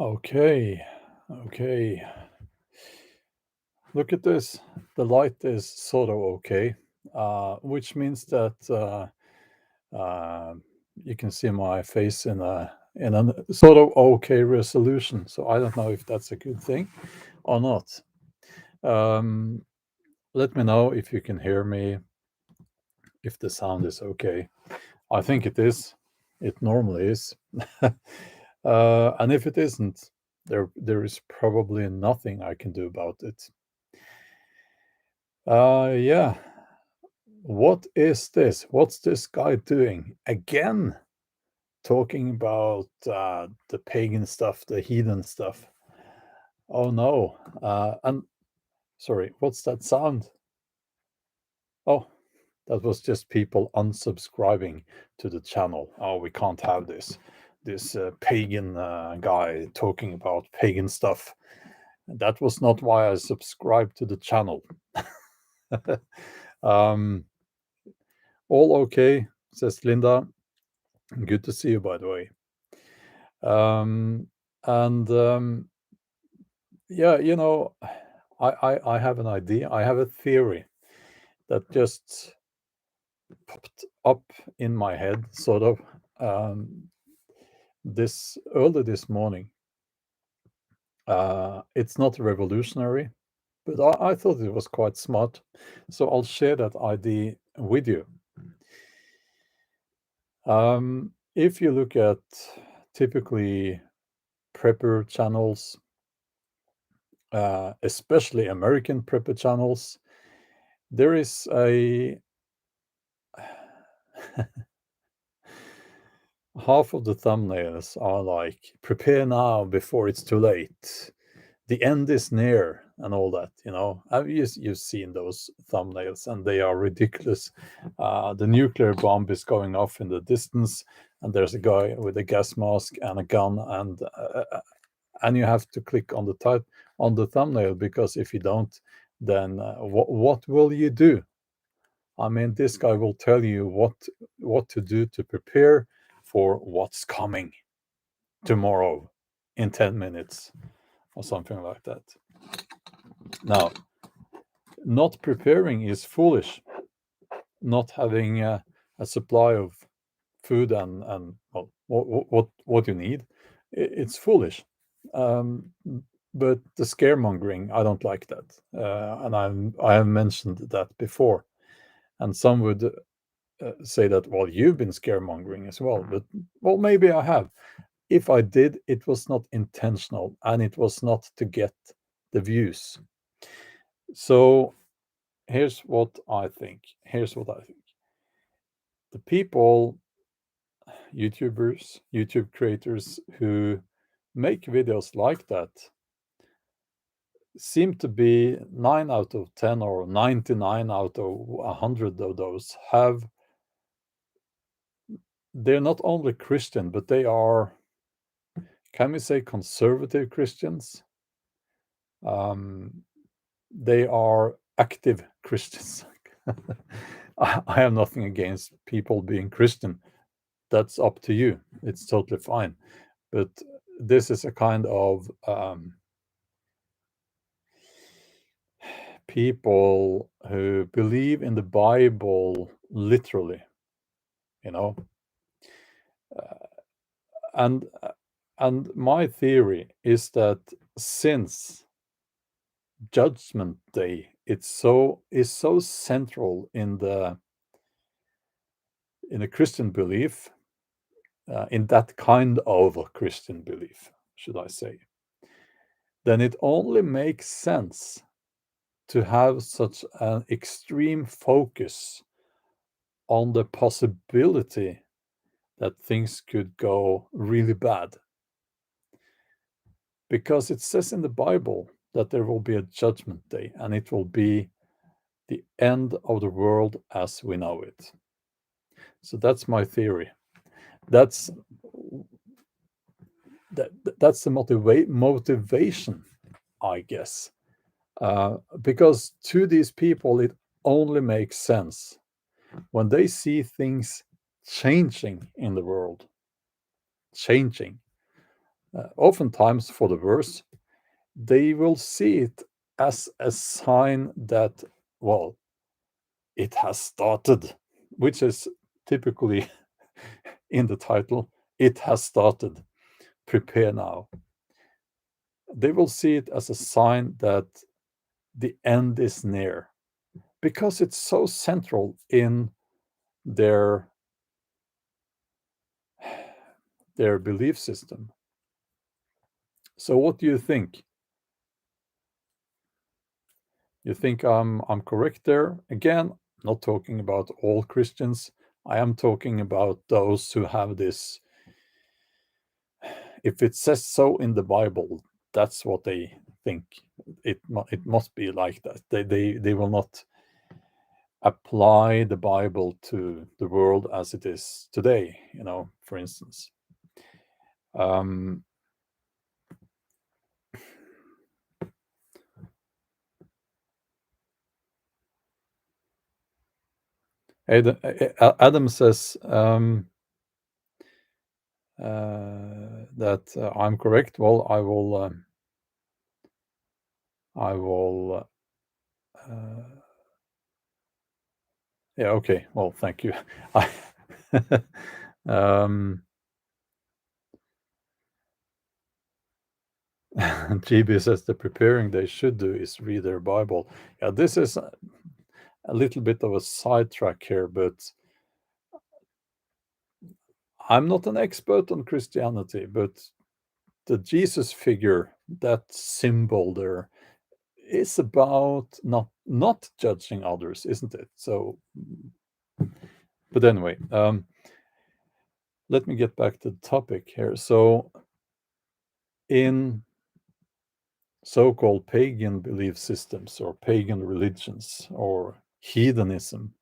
Okay, okay. Look at this. The light is sort of okay, which means that you can see my face in a sort of okay resolution. So I don't know if that's a good thing or not. Um, Let me know if you can hear me, if the sound is okay. I think it is. It normally is. And if it isn't, there is probably nothing I can do about it. Yeah. What is this? What's this guy doing again? Talking about the pagan stuff, the heathen stuff. Oh no! And sorry, what's that sound? Oh, that was just people unsubscribing to the channel. Oh, we can't have this pagan guy talking about pagan stuff. That was not why I subscribed to the channel. um, all okay, says Linda. Good to see you, by the way. And yeah, I have an idea. I have a theory that just popped up in my head, sort of, this early this morning. It's not revolutionary, but I thought it was quite smart, so I'll share that idea with you. If you look at typically prepper channels, especially American prepper channels, there is a half of the thumbnails are like prepare now before it's too late, the end is near, and all that. You've seen those thumbnails, and they are ridiculous. The nuclear bomb is going off in the distance, and there's a guy with a gas mask and a gun, and you have to click on the thumbnail, because if you don't, then what will you do? I mean, this guy will tell you what to do to prepare for what's coming tomorrow in 10 minutes or something like that. Now, not preparing is foolish. Not having a supply of food and well, what you need, it's foolish. But the scaremongering, I don't like that, and I have mentioned that before. And some would say that, well, you've been scaremongering as well, but well, maybe I have. If I did, it was not intentional, and it was not to get the views. So here's what I think. The people, YouTubers, YouTube creators who make videos like that seem to be 9 out of 10 or 99 out of 100 of those they're not only Christian, but they are, can we say, conservative Christians? They are active Christians. I have nothing against people being Christian. That's up to you. It's totally fine. But this is a kind of people who believe in the Bible literally, you know. And my theory is that since Judgment Day is so central in the Christian belief, in that kind of a Christian belief, should I say, then it only makes sense to have such an extreme focus on the possibility that things could go really bad. Because it says in the Bible that there will be a judgment day, and it will be the end of the world as we know it. So that's my theory. That's the motivation, I guess. Because to these people, it only makes sense when they see things changing in the world. Changing. oftentimes for the worse, they will see it as a sign that, well, it has started, which is typically in the title, it has started, prepare now. They will see it as a sign that the end is near, because it's so central in their belief system. So what do you think? You think I'm correct there? Again, not talking about all Christians. I am talking about those who have this. If it says so in the Bible, that's what they think. It must be like that. They will not apply the Bible to the world as it is today. For instance. Adam says that I'm correct. Well, I will. Yeah. Okay. Well, thank you. GB says the preparing they should do is read their Bible. Yeah, this is a little bit of a sidetrack here, but I'm not an expert on Christianity, but the Jesus figure, that symbol there, is about not judging others, isn't it? So, but anyway, let me get back to the topic here. So, in so-called pagan belief systems or pagan religions or heathenism,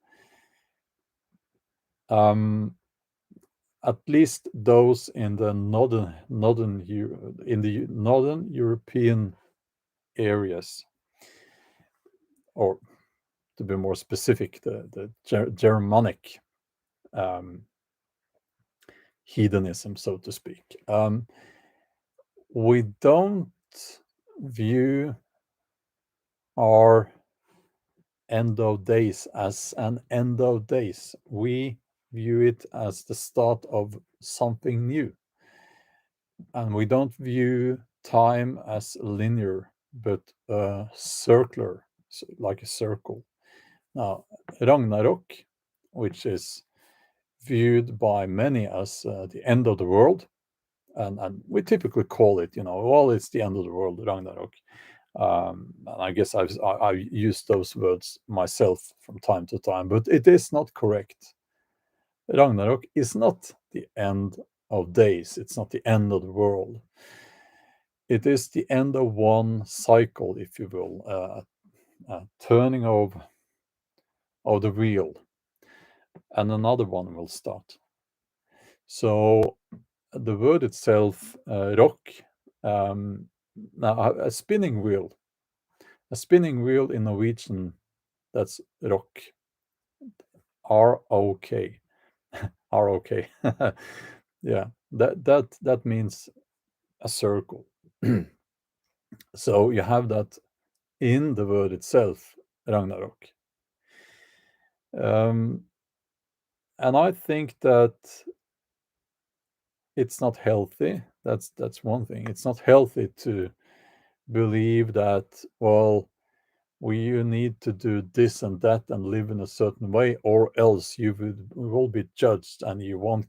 at least those in the northern European areas, or to be more specific, the Germanic heathenism, so to speak. We don't view our end of days as an end of days. We view it as the start of something new. And we don't view time as linear, but circular, like a circle. Now, Ragnarok, which is viewed by many as the end of the world, and we typically call it, well, it's the end of the world, Ragnarok. And I guess I've used those words myself from time to time, but it is not correct. Ragnarok is not the end of days. It's not the end of the world. It is the end of one cycle, if you will, turning of the wheel, and another one will start. So the word itself, rock, now a spinning wheel in Norwegian, that's rock, R-O-K, R-O-K. Yeah, that means a circle. So you have that in the word itself, Ragnarok. And I think that it's not healthy. That's one thing. It's not healthy to believe that, well, you need to do this and that and live in a certain way, or else you will be judged and you won't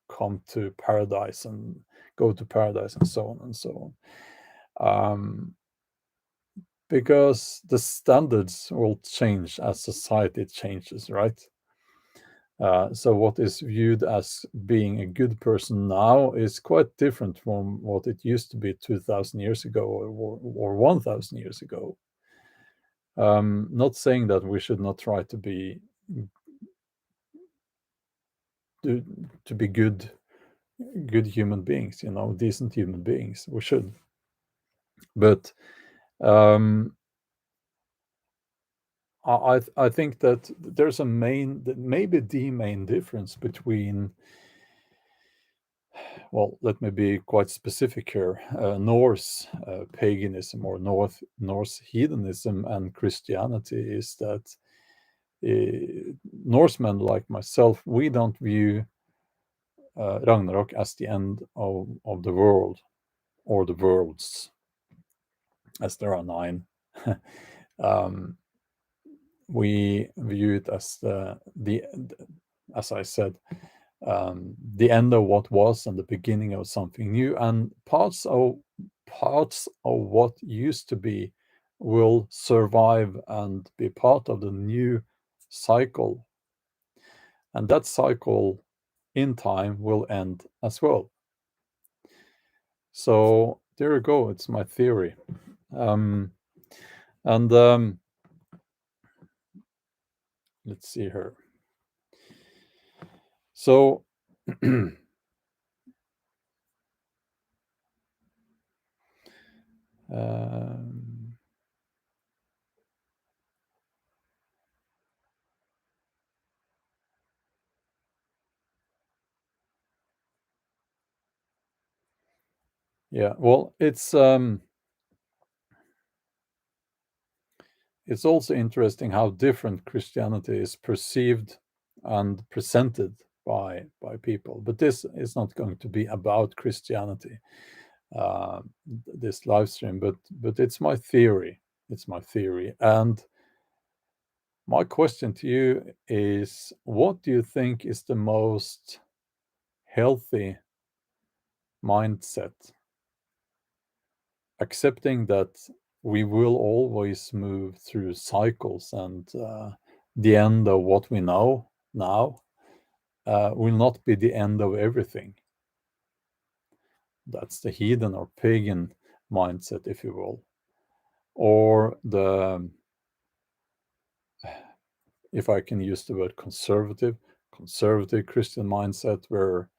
come to paradise and go to paradise and so on and so on. Because the standards will change as society changes, right? So what is viewed as being a good person now is quite different from what it used to be 2,000 years ago or 1,000 years ago. Not saying that we should not try to be good human beings, decent human beings. We should, but I think that there's maybe the main difference between well, let me be quite specific here. Norse paganism or Norse heathenism and Christianity is that Norsemen like myself, we don't view Ragnarok as the end of the world or the worlds, as there are nine. um, we view it as as I said, the end of what was and the beginning of something new, and parts of what used to be will survive and be part of the new cycle, and that cycle in time will end as well. So there you go. It's my theory. And let's see here. So um, yeah, well, it's also interesting how different Christianity is perceived and presented by people. But this is not going to be about Christianity, uh, this live stream. But it's my theory. It's my theory. And my question to you is, what do you think is the most healthy mindset? Accepting that we will always move through cycles, and the end of what we know now will not be the end of everything. That's the heathen or pagan mindset, if you will. Or if I can use the word conservative Christian mindset, where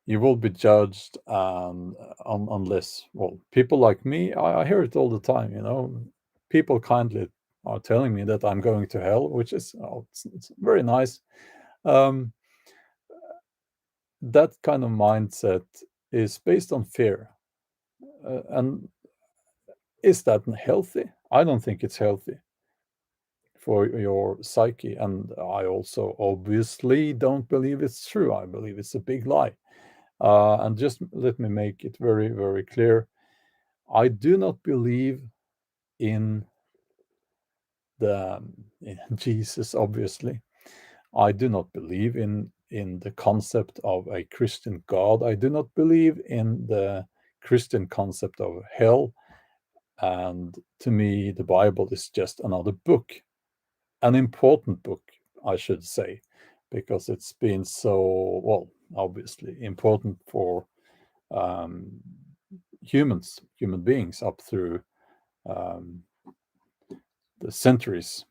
you will be judged unless, well, people like me, I hear it all the time, people kindly are telling me that I'm going to hell, which is, it's very nice. Um, that kind of mindset is based on fear. And is that healthy? I don't think it's healthy for your psyche. And I also obviously don't believe it's true. I believe it's a big lie. And just let me make it very, very clear. I do not believe in in Jesus, obviously. I do not believe in the concept of a Christian God. I do not believe in the Christian concept of hell. And to me, the Bible is just another book, an important book, I should say, because it's been so, well, obviously important for um, human beings up through um, the centuries.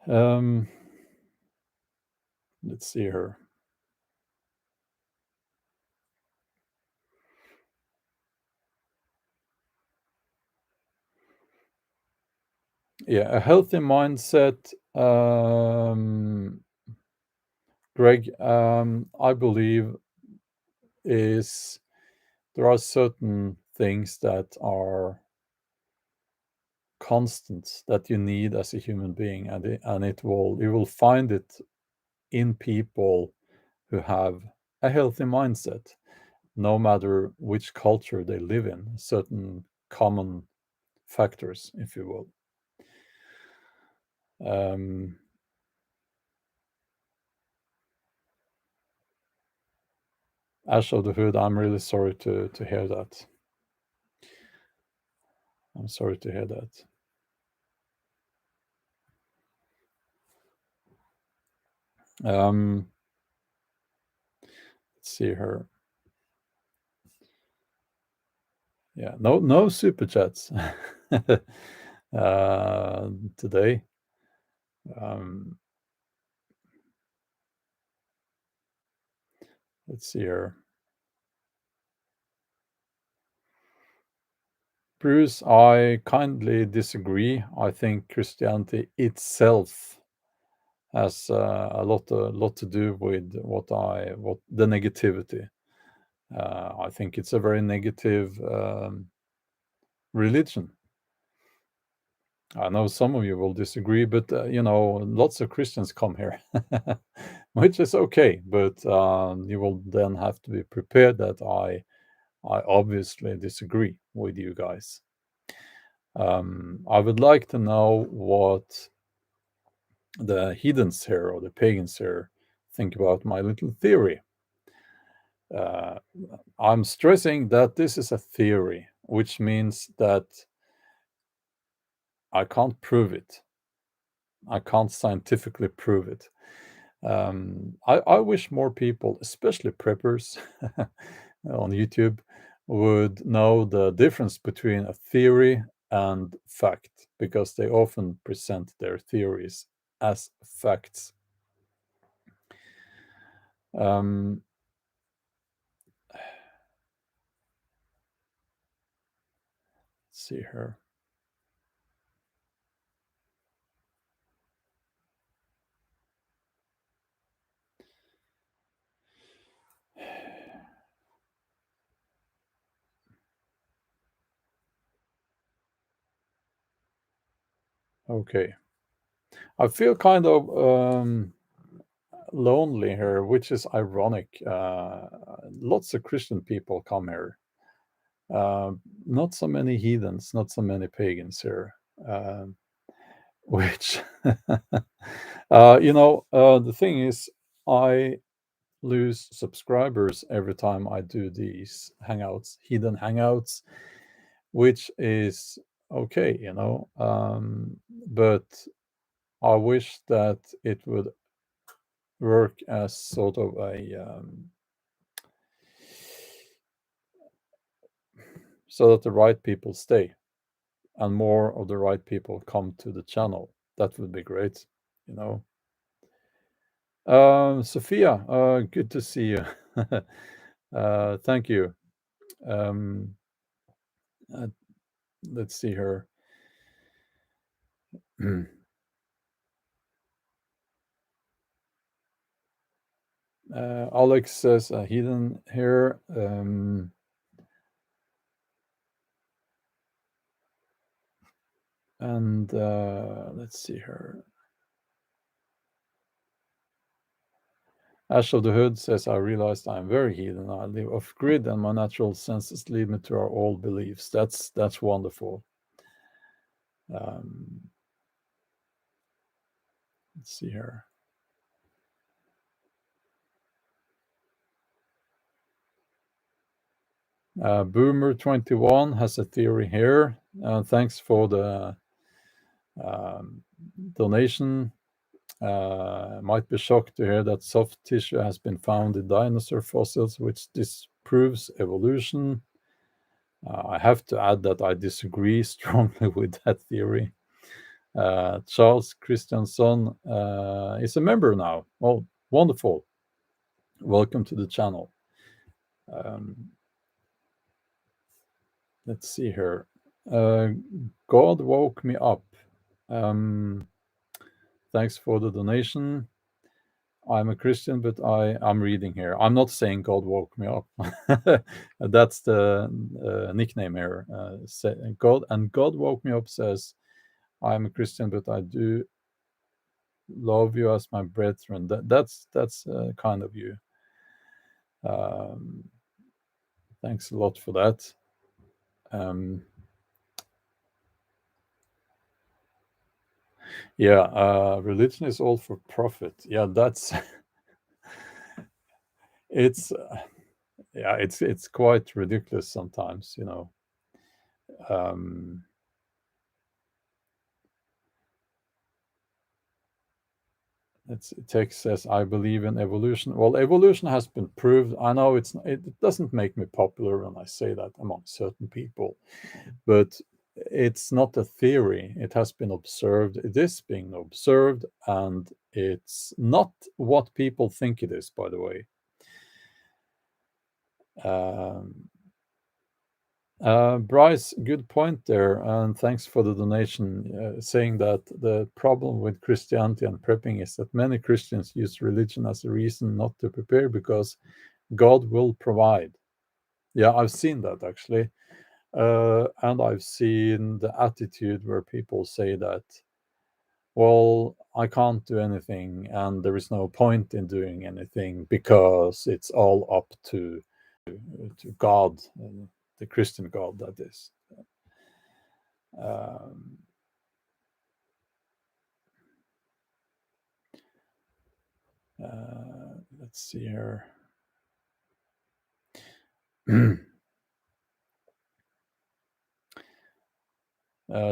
Um, let's see here. Yeah, a healthy mindset, Greg, I believe is there are certain things that are constants that you need as a human being, and you will find it in people who have a healthy mindset, no matter which culture they live in, certain common factors, if you will. Ash of the Hood, I'm really sorry to hear that. I'm sorry to hear that. Let's see here. Yeah, no super chats today. Let's see here. Bruce, I kindly disagree. I think Christianity itself has a lot to do with what the negativity. I think it's a very negative religion. I know some of you will disagree, but lots of Christians come here, which is okay. But you will then have to be prepared that I obviously disagree with you guys. I would like to know what the heathens here or the pagans here think about my little theory. I'm stressing that this is a theory, which means that I can't prove it. I can't scientifically prove it. I wish more people, especially preppers on YouTube, would know the difference between a theory and fact, because they often present their theories as facts. Let's see here. Okay. I feel kind of lonely here, which is ironic. Lots of Christian people come here. Not so many heathens, not so many pagans here. Which, the thing is, I lose subscribers every time I do these hangouts, hidden hangouts, which is okay, but I wish that it would work as sort of so that the right people stay and more of the right people come to the channel. That would be great, you know. Sophia, good to see you. Thank you. Um, uh, let's see her. Alex says Heathen here. And let's see her. Ash of the Hood says, I realized I'm very heathen. I live off grid and my natural senses lead me to our old beliefs. That's wonderful. Let's see here. Boomer21 has a theory here. Thanks for the donation. Might be shocked to hear that soft tissue has been found in dinosaur fossils, which disproves evolution. I have to add that I disagree strongly with that theory. Charles Christianson is a member now. Well, wonderful. Welcome to the channel. Let's see here. God woke me up. Thanks for the donation. I'm a Christian, but I'm reading here. I'm not saying God woke me up. That's the nickname here. God woke me up says, I'm a Christian, but I do love you as my brethren. That's kind of you. Thanks a lot for that. Yeah, religion is all for profit. Yeah, that's it's it's quite ridiculous sometimes, Text says, I believe in evolution. Well, evolution has been proved. I know it doesn't make me popular when I say that among certain people, but it's not a theory. It has been observed. It is being observed, and it's not what people think it is, by the way. Bryce, good point there, and thanks for the donation. Saying that the problem with Christianity and prepping is that many Christians use religion as a reason not to prepare because God will provide. Yeah, I've seen that actually. And I've seen the attitude where people say that, well, I can't do anything and there is no point in doing anything because it's all up to God, the Christian God, that is. Um, let's see here.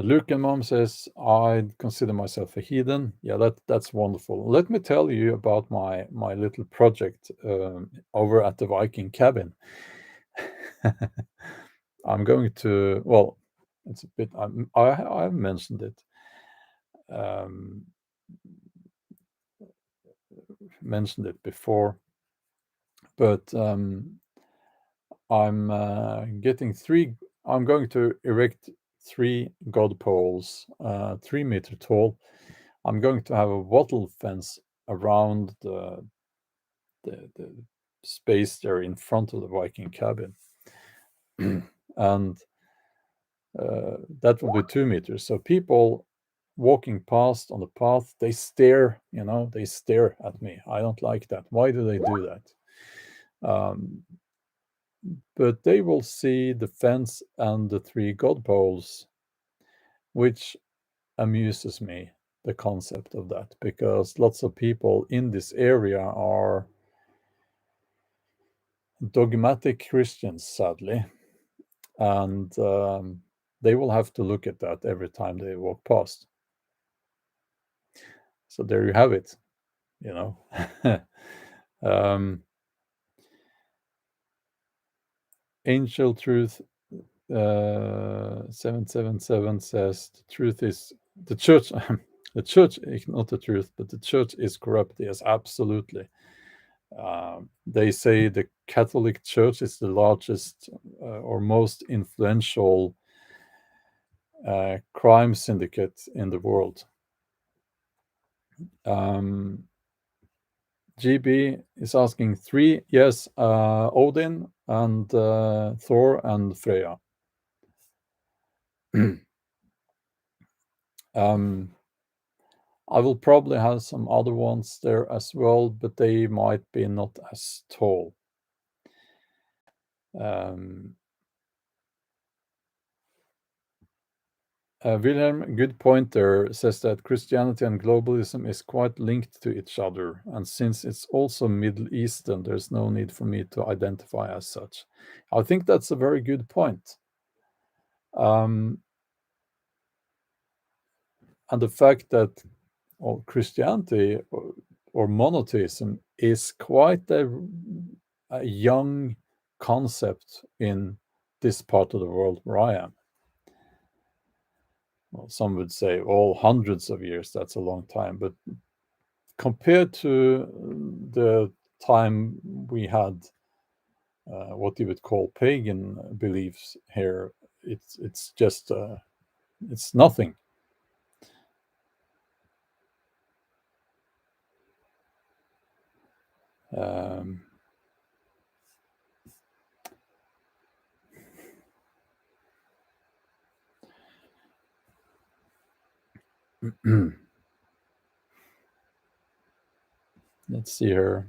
Luke and Mom says, I'd consider myself a heathen. Yeah, that's wonderful. Let me tell you about my little project over at the Viking cabin. I'm going to, well, it's a bit, I've mentioned it. Mentioned it before, but I'm going to erect 3 god poles, 3 meter tall. I'm going to have a wattle fence around the space there in front of the Viking cabin. And that will be 2 meters. So people walking past on the path, they stare at me. I don't like that. Why do they do that? But they will see the fence and the 3 god poles, which amuses me, the concept of that, because lots of people in this area are dogmatic Christians, sadly, and they will have to look at that every time they walk past. So there you have it, you know. Angel Truth 777 says the truth is the church. The church is not the truth, but the church is corrupt. Yes, absolutely. They say the Catholic Church is the largest or most influential crime syndicate in the world. GB is asking 3. Yes, Odin and Thor and Freya. I will probably have some other ones there as well, but they might be not as tall. Wilhelm, good point there, says that Christianity and globalism is quite linked to each other, and since it's also Middle Eastern, there's no need for me to identify as such. I think that's a very good point. And the fact that Christianity or monotheism is quite a young concept in this part of the world where I am. Well, some would say all hundreds of years, that's a long time, but compared to the time we had what you would call pagan beliefs here, it's just it's nothing. Let's see here.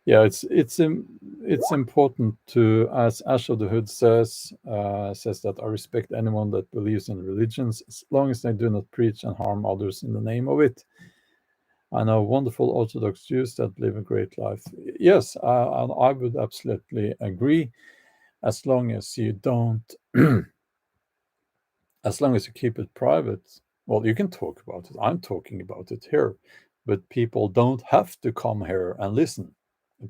Yeah, it's important to, as Ash of the Hood says that I respect anyone that believes in religions as long as they do not preach and harm others in the name of it. I know wonderful Orthodox Jews that live a great life. Yes, and I would absolutely agree, as long as you don't, as long as you keep it private. Well, you can talk about it. I'm talking about it here, but people don't have to come here and listen.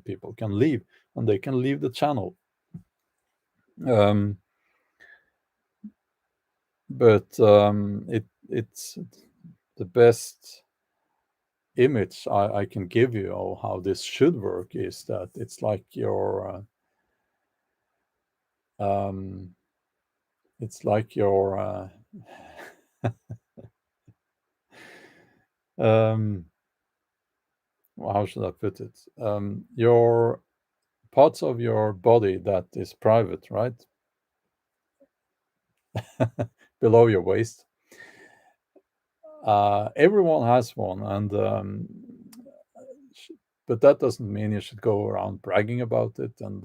People can leave, and they can leave the channel. But it's the best image I can give you of how this should work is that it's like your Um, it's like your um, well, how should I put it? Your parts of your body that is private, right? Below your waist. Everyone has one, and but that doesn't mean you should go around bragging about it and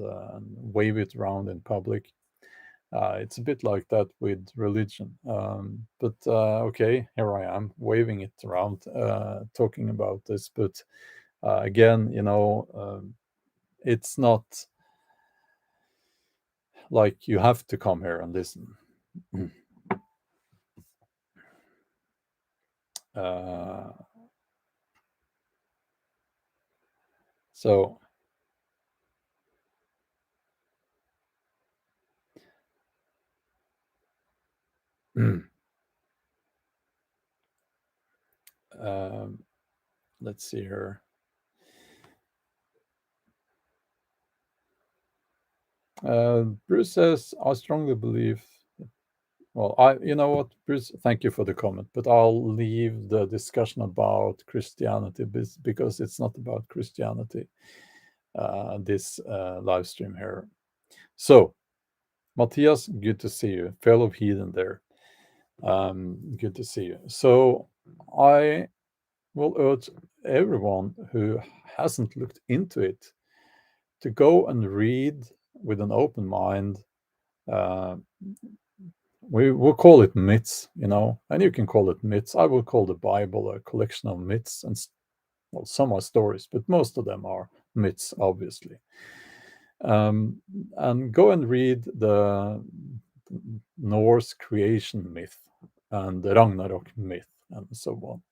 wave it around in public. It's a bit like that with religion. But okay, here I am waving it around, talking about this. But again, it's not like you have to come here and listen. Uh, so um, let's see here. Bruce says, I strongly believe. Well, you know what, Bruce, thank you for the comment, but I'll leave the discussion about Christianity because it's not about Christianity, this live stream here. So, Matthias, good to see you, fellow heathen there. Good to see you. So, I will urge everyone who hasn't looked into it to go and read with an open mind. Uh, we will call it myths, and you can call it myths. I will call the Bible a collection of myths, and well, some are stories, but most of them are myths, obviously. And go and read the Norse creation myth and the Ragnarok myth and so on,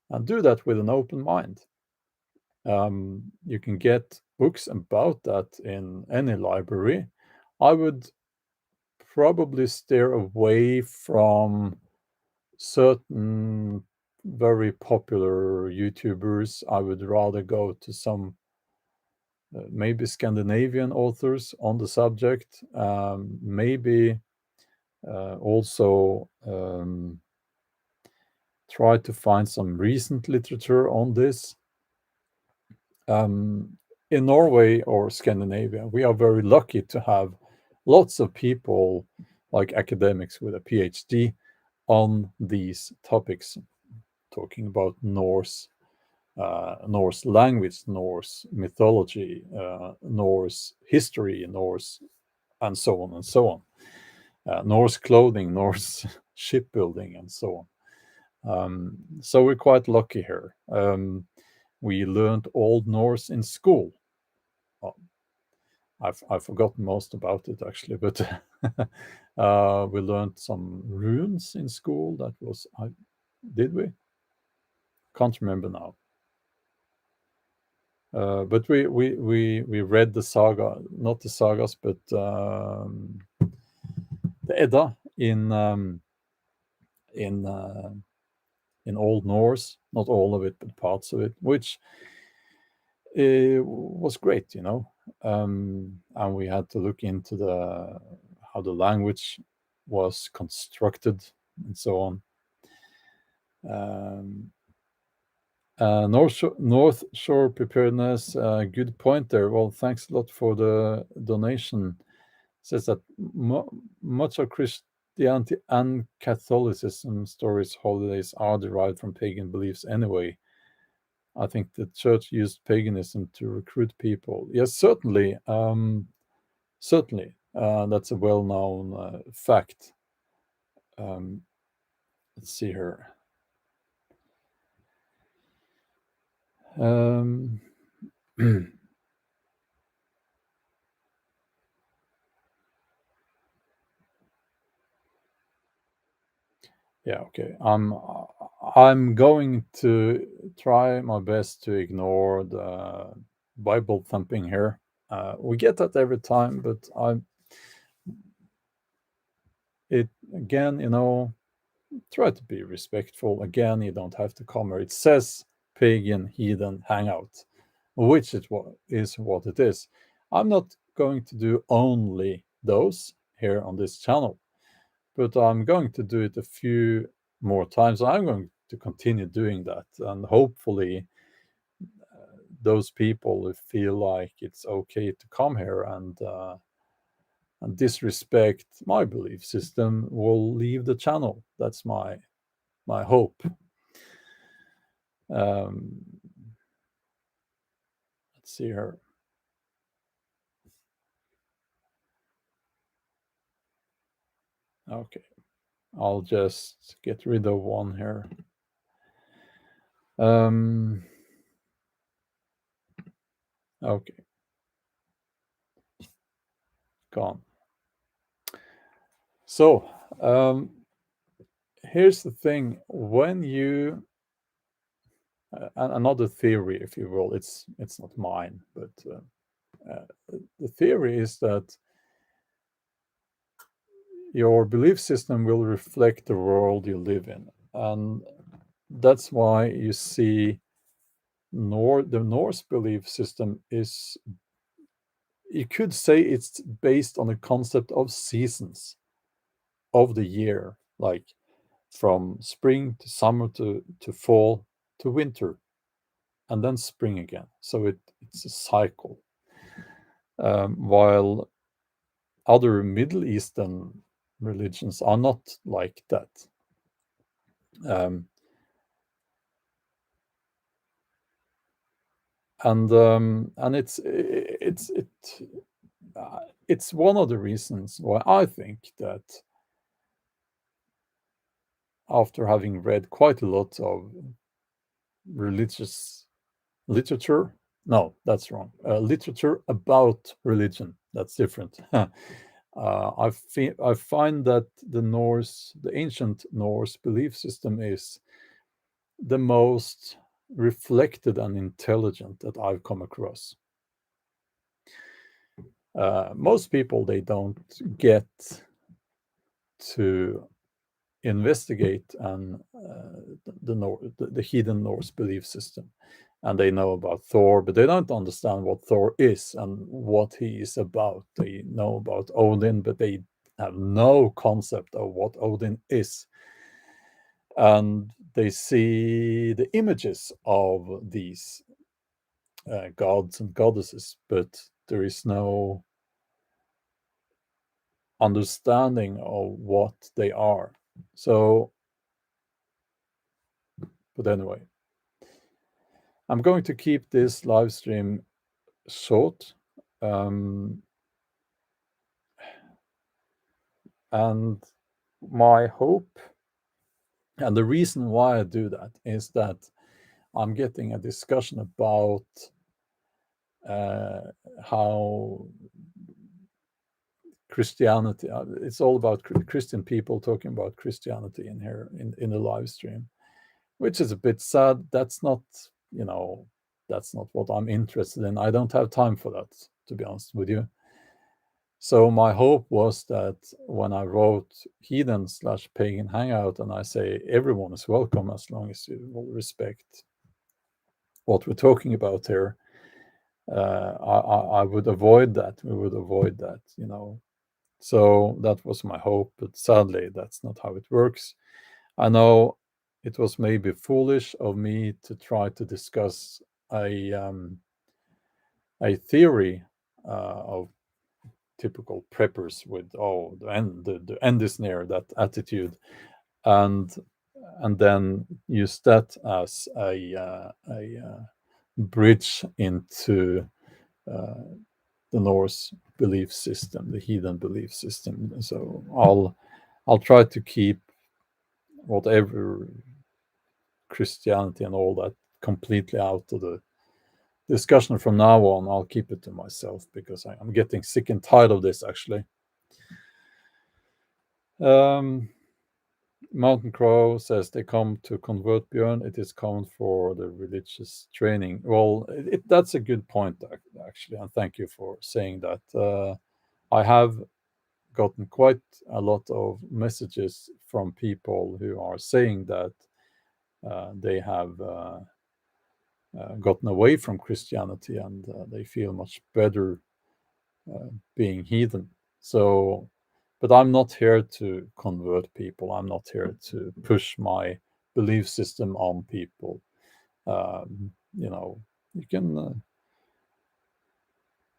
and do that with an open mind. You can get books about that in any library. I would probably steer away from certain very popular YouTubers. I would rather go to some maybe Scandinavian authors on the subject, maybe also try to find some recent literature on this. In Norway or Scandinavia, we are very lucky to have lots of people like academics with a PhD on these topics, talking about Norse language, Norse mythology, Norse history, Norse, and so on and so on. Norse clothing, Norse shipbuilding, and so on. So we're quite lucky here. We learned Old Norse in school. Well, I've forgotten most about it actually, but we learned some runes in school. That was did we? Can't remember now. But we read the saga, not the sagas, but the Edda in in Old Norse, not all of it, but parts of it, which was great, and we had to look into the how the language was constructed and so on. Um, North Shore preparedness, good point there. Well, thanks a lot for the donation. Says that much of Christianity and Catholicism stories, holidays are derived from pagan beliefs anyway. I think the church used paganism to recruit people. Yes, certainly. Certainly. That's a well known fact. Um, let's see here. Um, yeah, okay. I'm going to try my best to ignore the Bible thumping here. We get that every time, but it again, try to be respectful. Again, you don't have to come here. It says Pagan, Heathen, Hangout, which is what it is. I'm not going to do only those here on this channel, but I'm going to do it a few more times. I'm going to continue doing that, and hopefully those people who feel like it's okay to come here and disrespect my belief system will leave the channel. That's my hope. Let's see here. Okay, I'll just get rid of one here. Okay, gone. So here's the thing: when you another theory, if you will, it's not mine, but the theory is that your belief system will reflect the world you live in, and that's why you see the Norse belief system is, you could say, it's based on the concept of seasons of the year, like from spring to summer to fall to winter, and then spring again. So it's a cycle. While other Middle Eastern religions are not like that. Um, and it's one of the reasons why I think that, after having read quite a lot of religious literature, no, that's wrong, literature about religion, that's different. I find that the ancient Norse belief system is the most reflected and intelligent that I've come across. Most people, they don't get to investigate the heathen Norse belief system, and they know about Thor, but they don't understand what Thor is and what he is about. They know about Odin, but they have no concept of what Odin is, and they see the images of these gods and goddesses, but there is no understanding of what they are. So, but anyway, I'm going to keep this live stream short. And my hope, and the reason why I do that, is that I'm getting a discussion about how Christianity, it's all about Christian people talking about Christianity in here in the live stream, which is a bit sad. That's not, that's not what I'm interested in. I don't have time for that, to be honest with you. So my hope was that when I wrote Heathen/Pagan Hangout, and I say everyone is welcome as long as you will respect what we're talking about here, I would avoid that. We would avoid that, So that was my hope, but sadly, that's not how it works. I know it was maybe foolish of me to try to discuss a theory of typical preppers with, oh, the end is near, that attitude, and then use that as a bridge into the Norse belief system, the heathen belief system. So I'll try to keep whatever Christianity and all that completely out of the discussion from now on. I'll keep it to myself because I'm getting sick and tired of this, actually. Mountain Crow says they come to convert Bjorn. It is common for the religious training. Well, that's a good point, actually, and thank you for saying that. I have gotten quite a lot of messages from people who are saying that they have gotten away from Christianity, and they feel much better being heathen. So, but I'm not here to convert people. I'm not here to push my belief system on people. You know, you can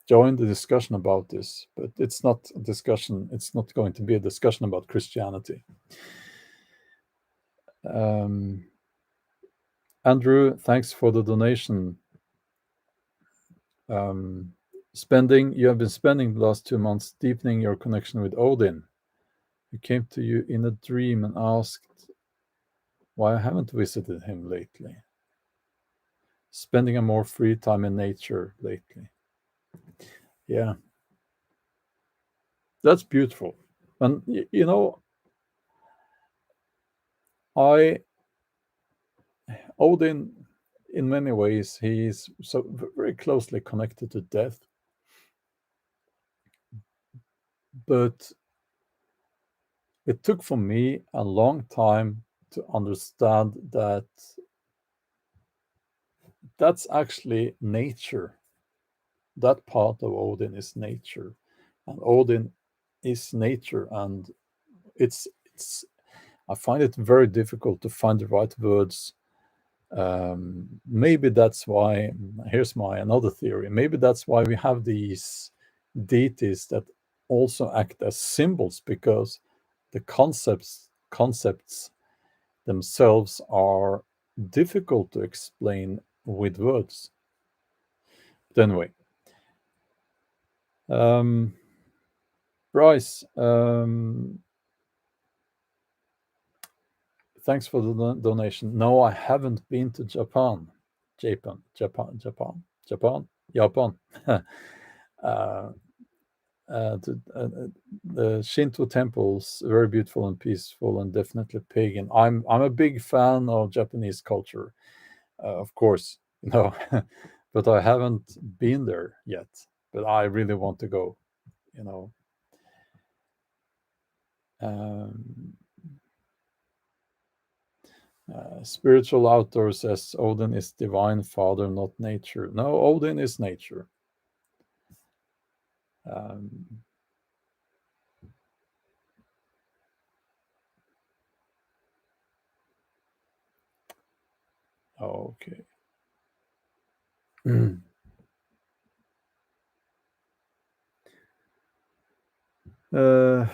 join the discussion about this, but it's not a discussion. It's not going to be a discussion about Christianity. Andrew, thanks for the donation. You have been spending the last 2 months deepening your connection with Odin. He came to you in a dream and asked why I haven't visited him lately. Spending a more free time in nature lately. Yeah, that's beautiful. And you know, Odin, in many ways, he's so very closely connected to death. But it took for me a long time to understand that that's actually nature. That part of Odin is nature, and Odin is nature, and it's. I find it very difficult to find the right words. Maybe that's why. Here's my another theory. Maybe that's why we have these deities that also act as symbols, because the concepts themselves are difficult to explain with words. But anyway, Bryce, thanks for the donation. No, I haven't been to Japan. Japan. uh, the Shinto temples, very beautiful and peaceful, and definitely pagan. I'm a big fan of Japanese culture, of course, but I haven't been there yet. But I really want to go. You know, um, Spiritual Outdoors says Odin is divine father, not nature. No, Odin is nature. Um, okay. uh,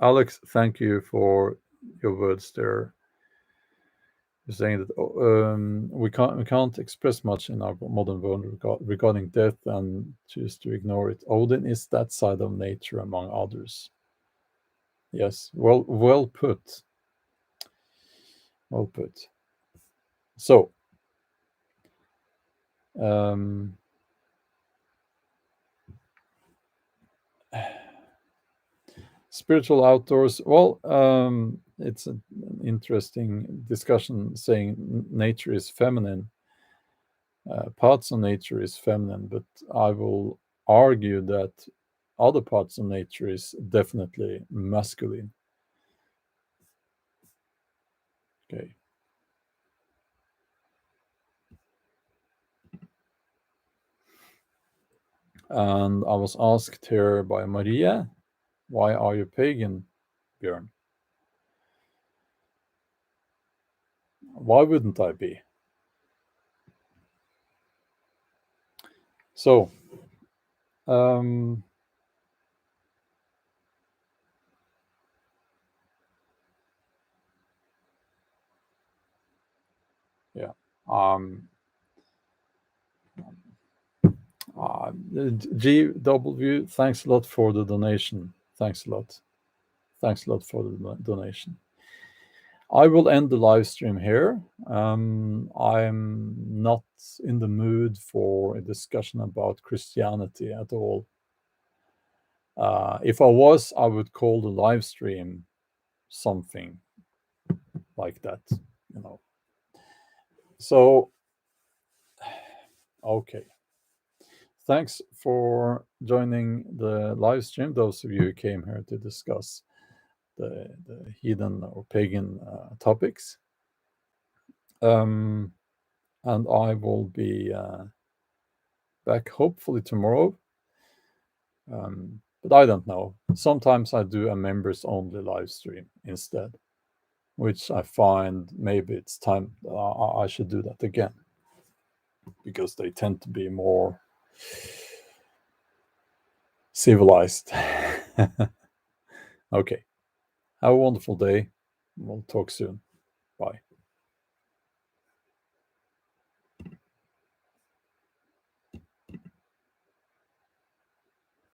Alex, thank you for your words there. You're saying that we can't express much in our modern world regarding death and choose to ignore it. Odin is that side of nature, among others. Yes, well put. Well put. So, um, spiritual outdoors. Well, it's an interesting discussion saying nature is feminine. Parts of nature is feminine, but I will argue that other parts of nature is definitely masculine. Okay. And I was asked here by Maria, why are you pagan, Bjorn? Why wouldn't I be? So, um, yeah. Um, GW, thanks a lot for the donation. Thanks a lot. Thanks a lot for the donation. I will end the live stream here. I'm not in the mood for a discussion about Christianity at all. If I was, I would call the live stream something like that, you know. So, okay. Thanks for joining the live stream, those of you who came here to discuss the heathen or pagan topics. And I will be back hopefully tomorrow But I don't know. Sometimes I do a members only live stream instead, which I find maybe it's time I should do that again, because they tend to be more civilized. Okay. Have a wonderful day. We'll talk soon. Bye.